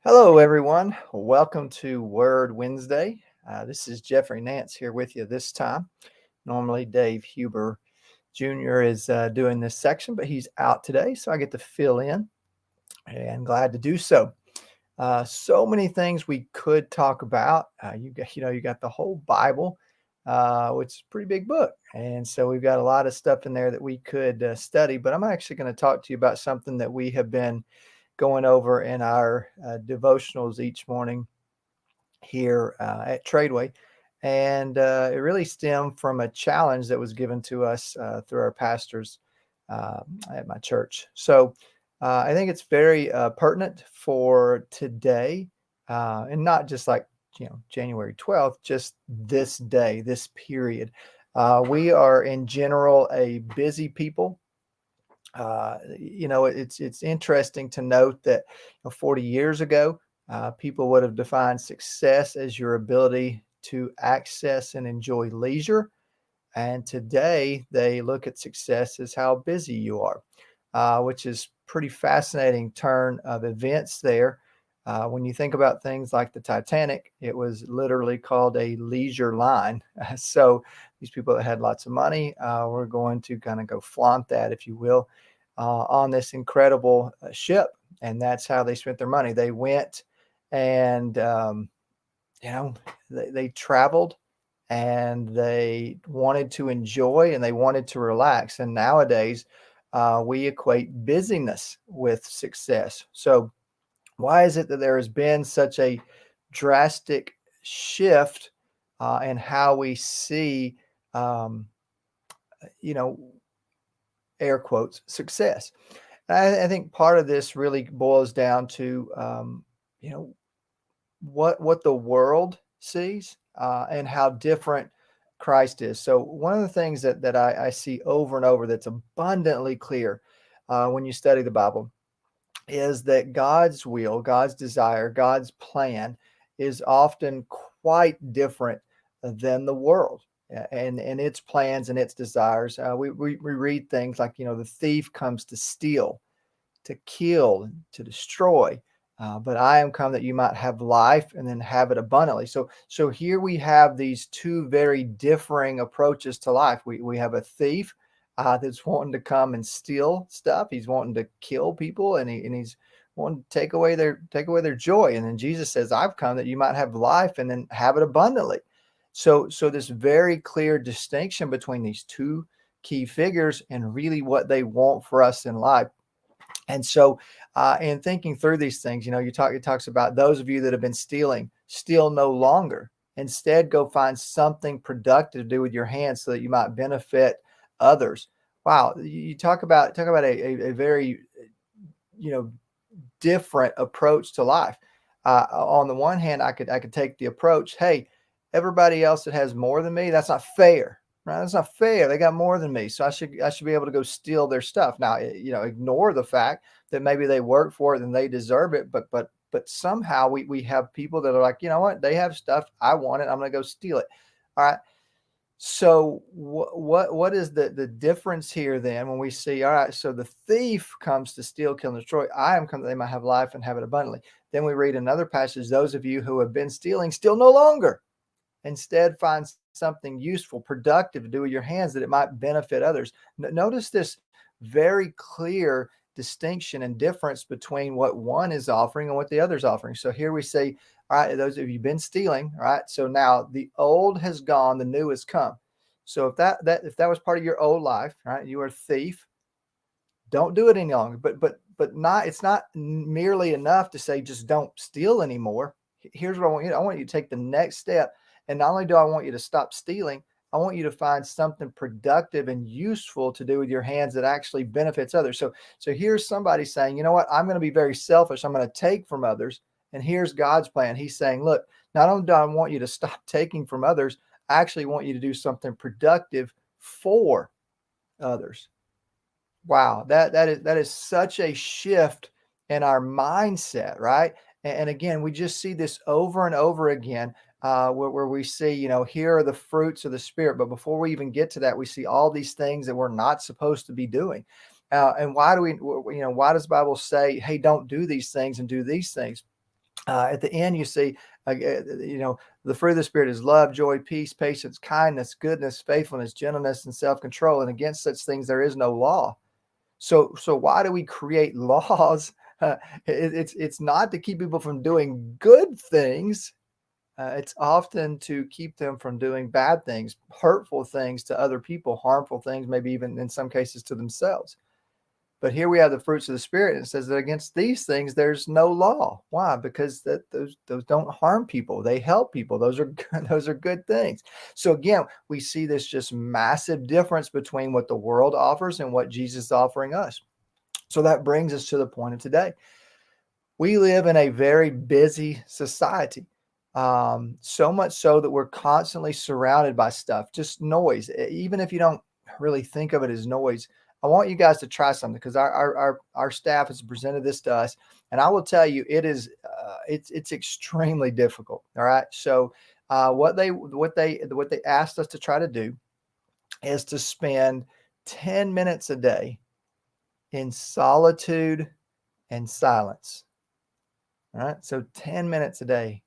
Hello, everyone. Welcome to Word Wednesday. This is Jeffrey Nance here with you this time. Normally, Dave Huber Jr. is doing this section, but he's out today, so I get to fill in and glad to do so. So many things we could talk about. You got the whole Bible, which is a pretty big book, and so we've got a lot of stuff in there that we could study. But I'm actually going to talk to you about something that we have been going over in our devotionals each morning here at Tradeway. And it really stemmed from a challenge that was given to us through our pastors at my church. So I think it's very pertinent for today, and not just like, January 12th, just this day, this period. We are in general a busy people. It's interesting to note that 40 years ago, people would have defined success as your ability to access and enjoy leisure. And today, they look at success as how busy you are, which is pretty fascinating turn of events there. When you think about things like the Titanic, it was literally called a leisure line. So these people that had lots of money were going to kind of go flaunt that, if you will, on this incredible ship. And that's how they spent their money. They went and, they traveled and they wanted to enjoy and they wanted to relax. And nowadays, we equate busyness with success. So, why is it that there has been such a drastic shift in how we see, um, you know, air quotes, success? I think part of this really boils down to, you know, what the world sees and how different Christ is. So one of the things that I see over and over that's abundantly clear when you study the Bible is that God's will, God's desire, God's plan is often quite different than the world and its plans and its desires. We read things like, the thief comes to steal, to kill, to destroy. But I am come that you might have life and then have it abundantly. So here we have these two very differing approaches to life. We have a thief that's wanting to come and steal stuff. He's wanting to kill people, and he's wanting to take away their joy. And then Jesus says, "I've come that you might have life and then have it abundantly." So this very clear distinction between these two key figures and really what they want for us in life. And so, in thinking through these things, it talks about those of you that have been stealing, steal no longer. Instead, go find something productive to do with your hands so that you might benefit others. Wow, you talk about a very, you know, different approach to life. On the one hand, I could take the approach, hey, everybody else that has more than me, that's not fair. Right? That's not fair. They got more than me, so I should be able to go steal their stuff. Now, ignore the fact that maybe they work for it and they deserve it, but somehow we have people that are like, you know what, they have stuff, I want it, I'm going to go steal it. All right. So what is the difference here then when we see, all right, so the thief comes to steal, kill, and destroy. I am come that they might have life and have it abundantly. Then we read another passage, those of you who have been stealing, steal no longer. Instead, find something useful, productive to do with your hands that it might benefit others. Notice this very clear distinction and difference between what one is offering and what the other is offering. So here we say, all right, those of you been stealing, all right, so now the old has gone, the new has come. So if that was part of your old life, right, you were a thief, don't do it any longer. But not, it's not merely enough to say just don't steal anymore. Here's what I want you to, I want you to take the next step. And not only do I want you to stop stealing, I want you to find something productive and useful to do with your hands that actually benefits others. So here's somebody saying, you know what, I'm going to be very selfish. I'm going to take from others. And here's God's plan. He's saying, look, not only do I want you to stop taking from others, I actually want you to do something productive for others. Wow, that is such a shift in our mindset, right? And again, we just see this over and over again, where we see, here are the fruits of the Spirit. But before we even get to that, we see all these things that we're not supposed to be doing. And why does the Bible say, hey, don't do these things and do these things? At the end, you see, the fruit of the Spirit is love, joy, peace, patience, kindness, goodness, faithfulness, gentleness, and self-control. And against such things, there is no law. So why do we create laws? It's not to keep people from doing good things. It's often to keep them from doing bad things, hurtful things to other people, harmful things, maybe even in some cases to themselves. But here we have the fruits of the Spirit, and it says that against these things there's no law. Why? Because those don't harm people; they help people. Those are those are good things. So again, we see this just massive difference between what the world offers and what Jesus is offering us. So that brings us to the point of today. We live in a very busy society. So much so that we're constantly surrounded by stuff, just noise. Even if you don't really think of it as noise, I want you guys to try something because our staff has presented this to us, and I will tell you, it's extremely difficult. All right, so what they asked us to try to do is to spend 10 minutes a day in solitude and silence. All right. So 10 minutes a day.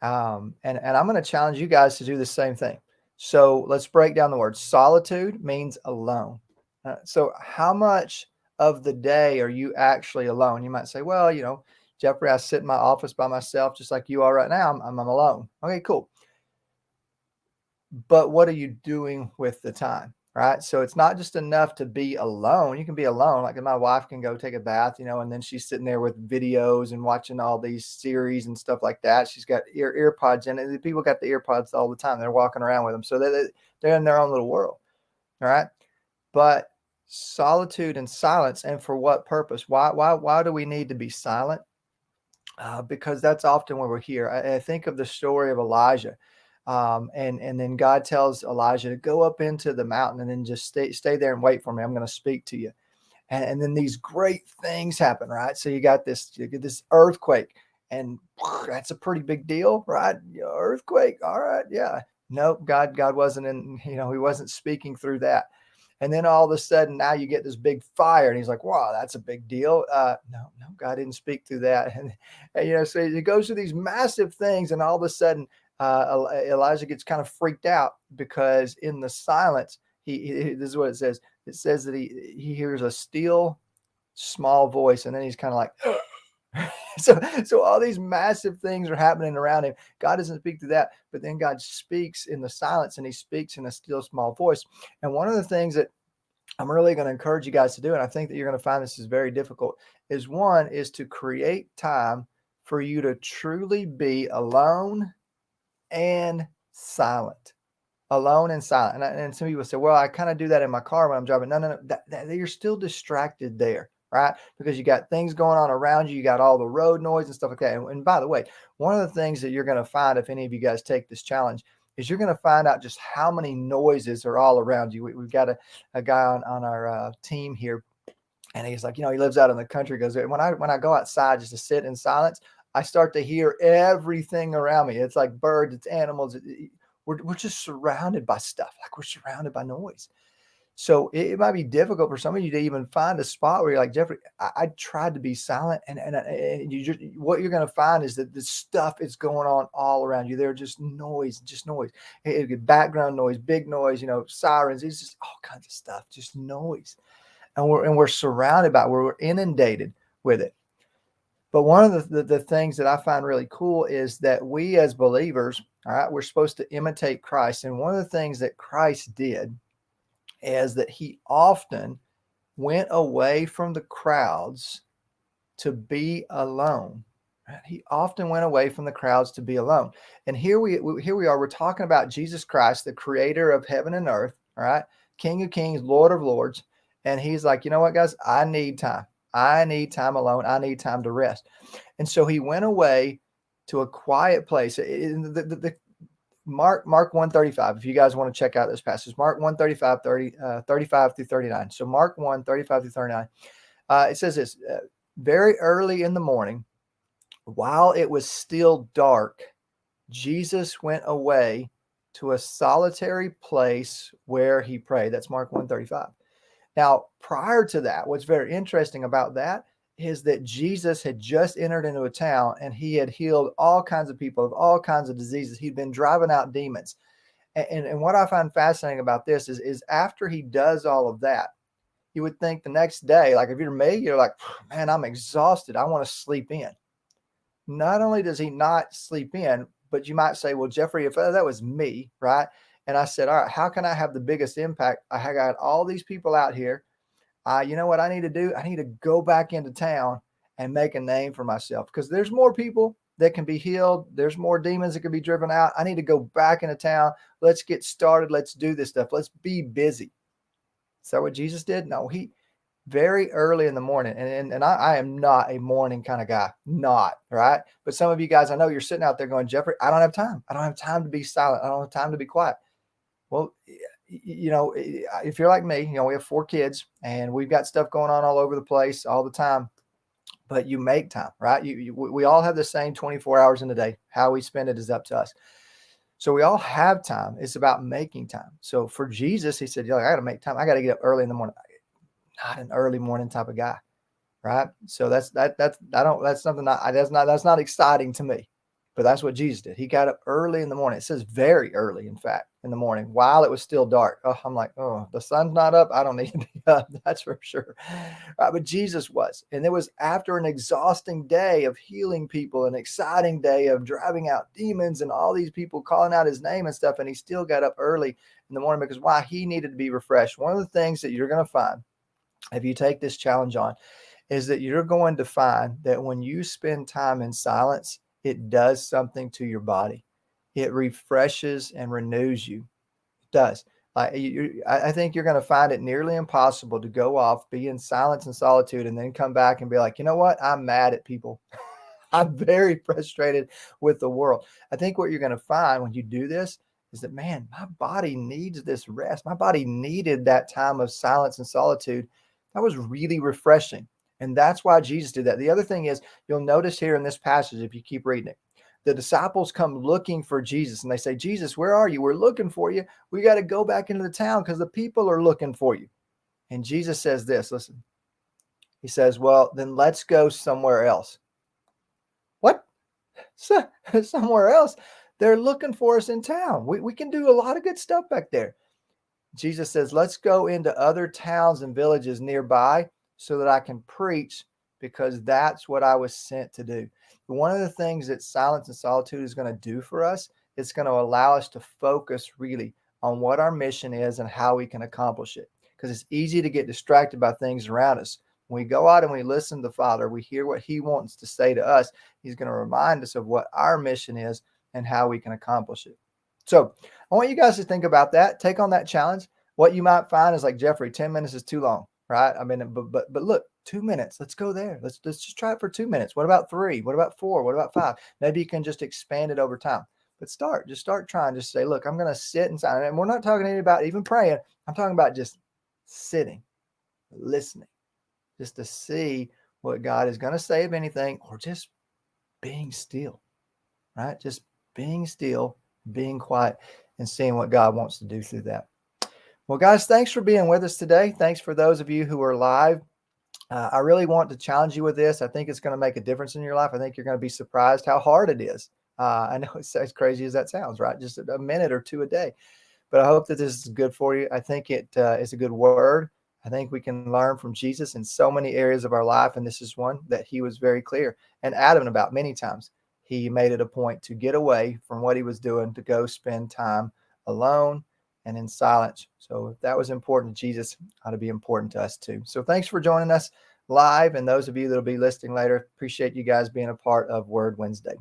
And I'm going to challenge you guys to do the same thing. So let's break down the word. Solitude means alone. So how much of the day are you actually alone? You might say, well, Geoffrey, I sit in my office by myself just like you are right now. I'm alone. Okay, cool. But what are you doing with the time? Right. So it's not just enough to be alone. You can be alone. Like my wife can go take a bath, and then she's sitting there with videos and watching all these series and stuff like that. She's got earpods in it. People got the earpods all the time. They're walking around with them. So they're in their own little world. All right. But solitude and silence. And for what purpose? Why do we need to be silent? Because that's often when we're here. I think of the story of Elijah. And then God tells Elijah to go up into the mountain and then just stay there and wait for me. I'm going to speak to you. And then these great things happen, right? So you get this earthquake, and that's a pretty big deal, right? Earthquake. All right. Yeah. Nope. God wasn't he wasn't speaking through that. And then all of a sudden now you get this big fire, and he's like, wow, that's a big deal. No, God didn't speak through that. And so it goes through these massive things, and all of a sudden, Elijah gets kind of freaked out because in the silence, this is what it says. It says that he hears a still, small voice, and then he's kind of like, so all these massive things are happening around him. God doesn't speak to that, but then God speaks in the silence, and he speaks in a still, small voice. And one of the things that I'm really going to encourage you guys to do, and I think that you're going to find this is very difficult, is to create time for you to truly be alone and silent. Alone and silent. And some people say, well, I kind of do that in my car when I'm driving. No. You're still distracted there, right? Because you got things going on around you. You got all the road noise and stuff like that. And by the way, one of the things that you're going to find if any of you guys take this challenge is you're going to find out just how many noises are all around you. We've got a guy on our team here, and he's like, he lives out in the country. He goes, when I go outside just to sit in silence, I start to hear everything around me. It's like birds, it's animals. We're just surrounded by stuff. Like we're surrounded by noise. So it might be difficult for some of you to even find a spot where you're like, Geoffrey, I tried to be silent. And what you're going to find is that this stuff is going on all around you. They're just noise. Background noise, big noise, sirens. It's just all kinds of stuff, just noise. And we're surrounded by it, we're inundated with it. But one of the things that I find really cool is that we as believers, all right, we're supposed to imitate Christ. And one of the things that Christ did is that he often went away from the crowds to be alone. He often went away from the crowds to be alone. And here we are, we're talking about Jesus Christ, the creator of heaven and earth, all right, King of kings, Lord of lords. And he's like, you know what, guys, I need time. I need time alone. I need time to rest. And so he went away to a quiet place. Mark 1:35, if you guys want to check out this passage, Mark 1:35, 35 through 39. So Mark 1:35 through 39, it says this, very early in the morning, while it was still dark, Jesus went away to a solitary place where he prayed. That's Mark 1:35. Now, prior to that, what's very interesting about that is that Jesus had just entered into a town and he had healed all kinds of people of all kinds of diseases. He'd been driving out demons. And what I find fascinating about this is after he does all of that, you would think the next day, like if you're me, you're like, man, I'm exhausted. I want to sleep in. Not only does he not sleep in, but you might say, well, Geoffrey, if that was me, right? And I said, all right, how can I have the biggest impact? I got all these people out here. You know what I need to do? I need to go back into town and make a name for myself because there's more people that can be healed. There's more demons that can be driven out. I need to go back into town. Let's get started. Let's do this stuff. Let's be busy. Is that what Jesus did? No, he very early in the morning. And I am not a morning kind of guy, not right. But some of you guys, I know you're sitting out there going, Geoffrey, I don't have time. I don't have time to be silent. I don't have time to be quiet. Well, you know, if you're like me, you know, we have 4 kids and we've got stuff going on all over the place all the time, but you make time, right? We all have the same 24 hours in a day. How we spend it is up to us. So we all have time. It's about making time. So for Jesus, he said, I got to make time. I got to get up early in the morning. Not an early morning type of guy, right? So that's something that's not exciting to me. But that's what Jesus did. He got up early in the morning. It says very early, in fact, in the morning, while it was still dark. Oh, I'm like, oh, the sun's not up. I don't need to be up. That's for sure. Right, but Jesus was. And it was after an exhausting day of healing people, an exciting day of driving out demons and all these people calling out his name and stuff. And he still got up early in the morning because why? He needed to be refreshed. One of the things that you're going to find if you take this challenge on is that you're going to find that when you spend time in silence, it does something to your body. It refreshes and renews you. It does. I think you're going to find it nearly impossible to go off, be in silence and solitude, and then come back and be like, you know what? I'm mad at people. I'm very frustrated with the world. I think what you're going to find when you do this is that, man, my body needs this rest. My body needed that time of silence and solitude. That was really refreshing. And that's why Jesus did that. The other thing is, you'll notice here in this passage, if you keep reading it, the disciples come looking for Jesus and they say, Jesus, where are you? We're looking for you. We got to go back into the town because the people are looking for you. And Jesus says this, listen, he says, well, then let's go somewhere else. What? Somewhere else? They're looking for us in town. We can do a lot of good stuff back there. Jesus says, let's go into other towns and villages nearby so that I can preach because that's what I was sent to do. One of the things that silence and solitude is going to do for us, it's going to allow us to focus really on what our mission is and how we can accomplish it. Because it's easy to get distracted by things around us. When we go out and we listen to the Father, we hear what he wants to say to us. He's going to remind us of what our mission is and how we can accomplish it. So I want you guys to think about that. Take on that challenge. What you might find is like, Geoffrey, 10 minutes is too long, right? I mean, but look, 2 minutes. Let's go there. Let's just try it for 2 minutes. What about 3? What about 4? What about 5? Maybe you can just expand it over time. But just start trying. Just say, look, I'm going to sit in silence. And we're not talking about even praying. I'm talking about just sitting, listening, just to see what God is going to say, if anything, or just being still, right? Just being still, being quiet, and seeing what God wants to do through that. Well, guys, thanks for being with us today. Thanks for those of you who are live. I really want to challenge you with this. I think it's going to make a difference in your life. I think you're going to be surprised how hard it is. I know it's as crazy as that sounds, right? Just a minute or 2 a day. But I hope that this is good for you. I think it is a good word. I think we can learn from Jesus in so many areas of our life. And this is one that he was very clear and adamant about many times. He made it a point to get away from what he was doing to go spend time alone and in silence. So if that was important to Jesus, it ought to be important to us too. So thanks for joining us live. And those of you that will be listening later, appreciate you guys being a part of Word Wednesday.